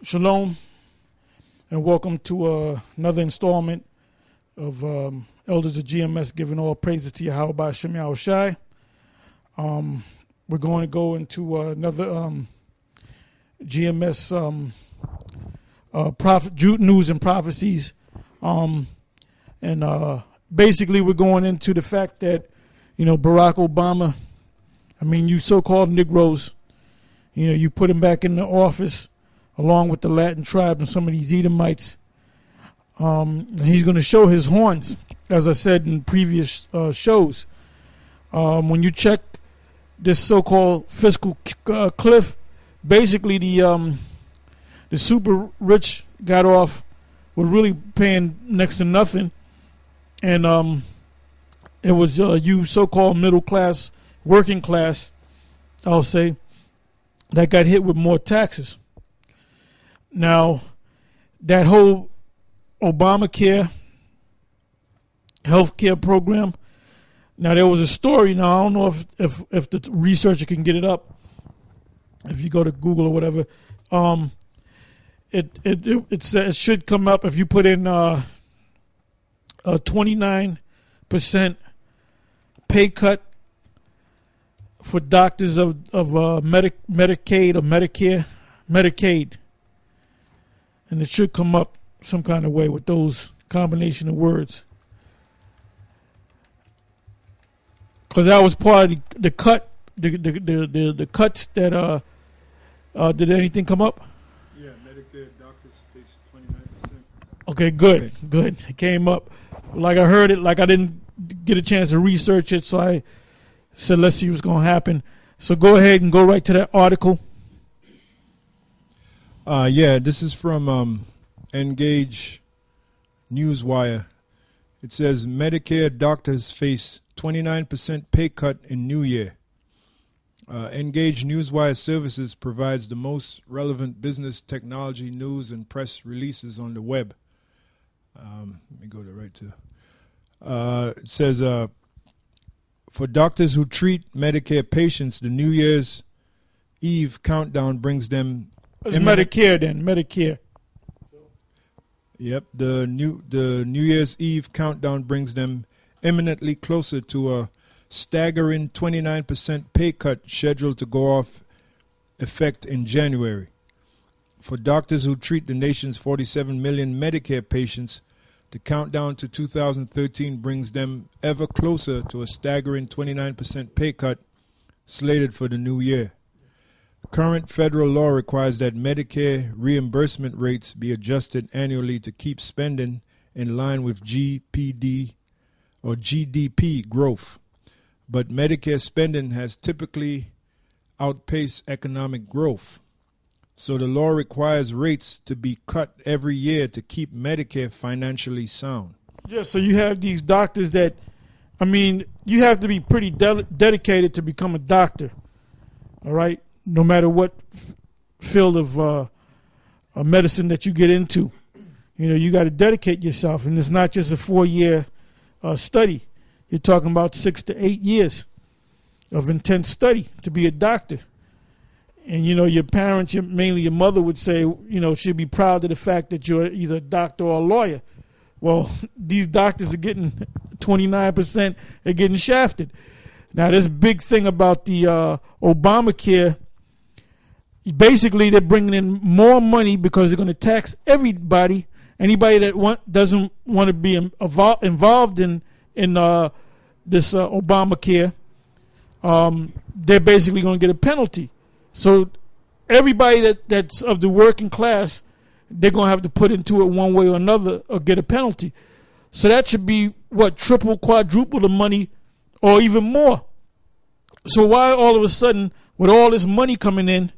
Shalom, and welcome to another installment of Elders of GMS giving all praises to Yahweh by Shem Yahushai. We're going to go into another GMS news and prophecies. Basically we're going into the fact that, Barack Obama, you so-called Negroes, you put him back in the office along with the Latin tribes and some of these Edomites. And he's going to show his horns, as I said in previous shows. When you check this so-called fiscal cliff, basically the super rich got off with really paying next to nothing. And it was you so-called middle class, working class, I'll say, that got hit with more taxes. Now, that whole Obamacare healthcare program. Now, there was a story. Now, I don't know if the researcher can get it up. If you go to Google or whatever, it should come up if you put in a 29% pay cut for doctors of Medicaid or Medicaid. And it should come up some kind of way with those combination of words. Because that was part of the cut, the cuts that, did anything come up? Yeah, Medicare doctors face 29%. Okay, good. It came up. Like I heard it, like I didn't get a chance to research it, so I said, let's see what's going to happen. So go ahead and go right to that article. This is from Engage Newswire. It says Medicare doctors face 29% pay cut in New Year. Engage Newswire Services provides the most relevant business, technology, news, and press releases on the web. Let me go to right to. It says for doctors who treat Medicare patients, the New Year's Eve countdown brings them. It's Medicare then, Medicare. Yep, the New Year's Eve countdown brings them imminently closer to a staggering 29% pay cut scheduled to go off effect in January. For doctors who treat the nation's 47 million Medicare patients, the countdown to 2013 brings them ever closer to a staggering 29% pay cut slated for the new year. Current federal law requires that Medicare reimbursement rates be adjusted annually to keep spending in line with GPD or GDP growth. But Medicare spending has typically outpaced economic growth. So the law requires rates to be cut every year to keep Medicare financially sound. Yeah, so you have these doctors that, you have to be pretty dedicated to become a doctor, all right? No matter what field of medicine that you get into. You got to dedicate yourself. And it's not just a 4-year study. You're talking about 6 to 8 years of intense study to be a doctor. And, your parents, mainly your mother would say, she'd be proud of the fact that you're either a doctor or a lawyer. Well, these doctors are getting 29%, they're getting shafted. Now, this big thing about the Obamacare, basically they're bringing in more money because they're going to tax everybody. Anybody that doesn't want to be involved in this Obamacare, they're basically going to get a penalty. So everybody that's of the working class, they're going to have to put into it one way or another or get a penalty. So that should be, triple, quadruple the money or even more. So why all of a sudden, with all this money coming in,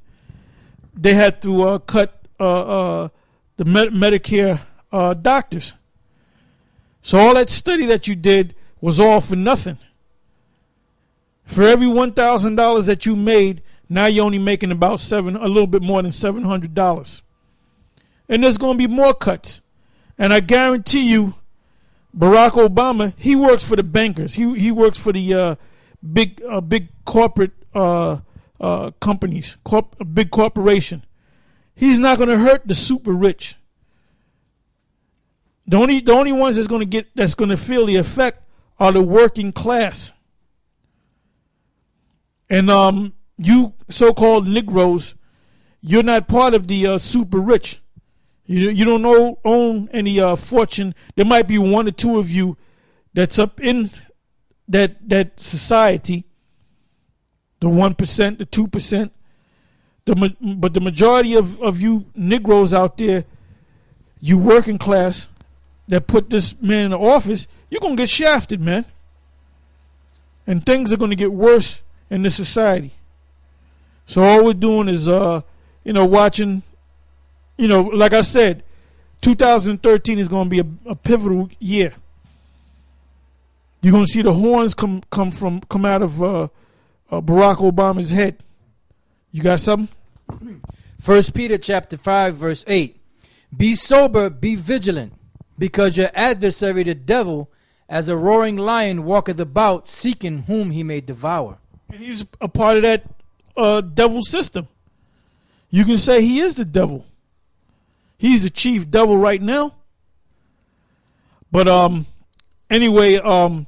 they had to cut the Medicare doctors? So all that study that you did was all for nothing. For every $1,000 that you made, now you're only making about a little bit more than $700. And there's going to be more cuts. And I guarantee you, Barack Obama, he works for the bankers. He works for the big corporate companies, a big corporation. He's not going to hurt the super rich. The only ones that's going to feel the effect are the working class. And you so-called Negroes, you're not part of the super rich. You don't own any fortune. There might be one or two of you that's up in that society, the 1%, the 2%. But the majority of you Negroes out there, you working class, that put this man in the office, you're going to get shafted, man. And things are going to get worse in this society. So all we're doing is, watching, like I said, 2013 is going to be a pivotal year. You're going to see the horns come out of Barack Obama's head. You got something? 1 Peter chapter 5, verse 8. Be sober, be vigilant, because your adversary the devil, as a roaring lion, walketh about, seeking whom he may devour. And he's a part of that devil system. You can say he is the devil. He's the chief devil right now. But anyway, what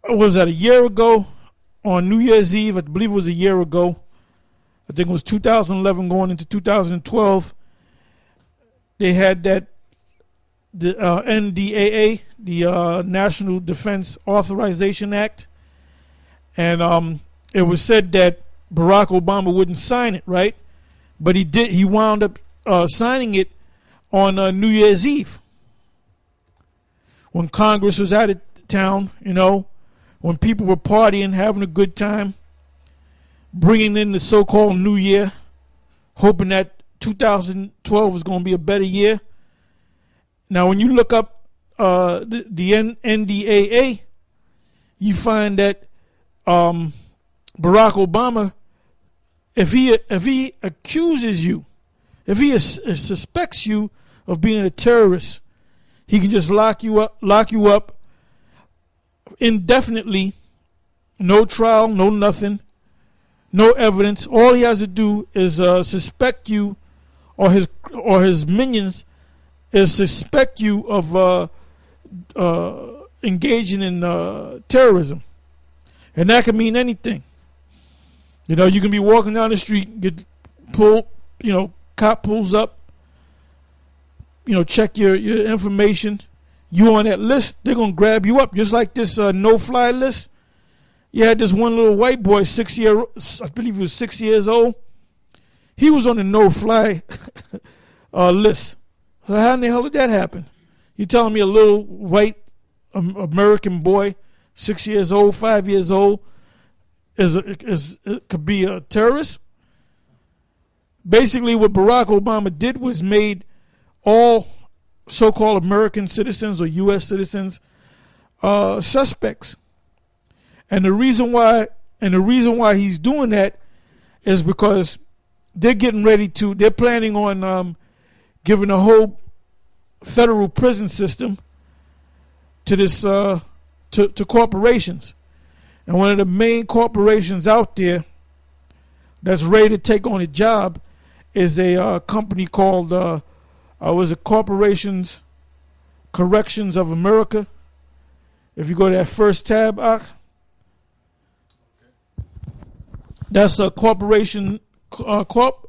was that, a year ago on New Year's Eve? I believe it was a year ago. I think it was 2011 going into 2012. They had the NDAA, the National Defense Authorization Act. And it was said that Barack Obama wouldn't sign it, right? But he did. He wound up signing it on New Year's Eve, when Congress was out of town, when people were partying, having a good time, bringing in the so-called New Year, hoping that 2012 is going to be a better year. Now, when you look up the NDAA, you find that Barack Obama, if he accuses you, if he suspects you of being a terrorist, he can just lock you up indefinitely, no trial, no nothing, no evidence. All he has to do is suspect you, or his minions is suspect you of engaging in terrorism, and that can mean anything. You can be walking down the street, get pulled, cop pulls up, check your information. You on that list, they're going to grab you up. Just like this no-fly list. You had this one little white boy, I believe he was 6 years old. He was on the no-fly list. So how in the hell did that happen? You telling me a little white American boy, 6 years old, 5 years old, could be a terrorist? Basically, what Barack Obama did was made all so-called American citizens or U.S. citizens suspects. And the reason why he's doing that is because they're planning on giving a whole federal prison system to this to corporations. And one of the main corporations out there that's ready to take on a job is a company called Corrections of America. If you go to that first tab, that's a corporation, correct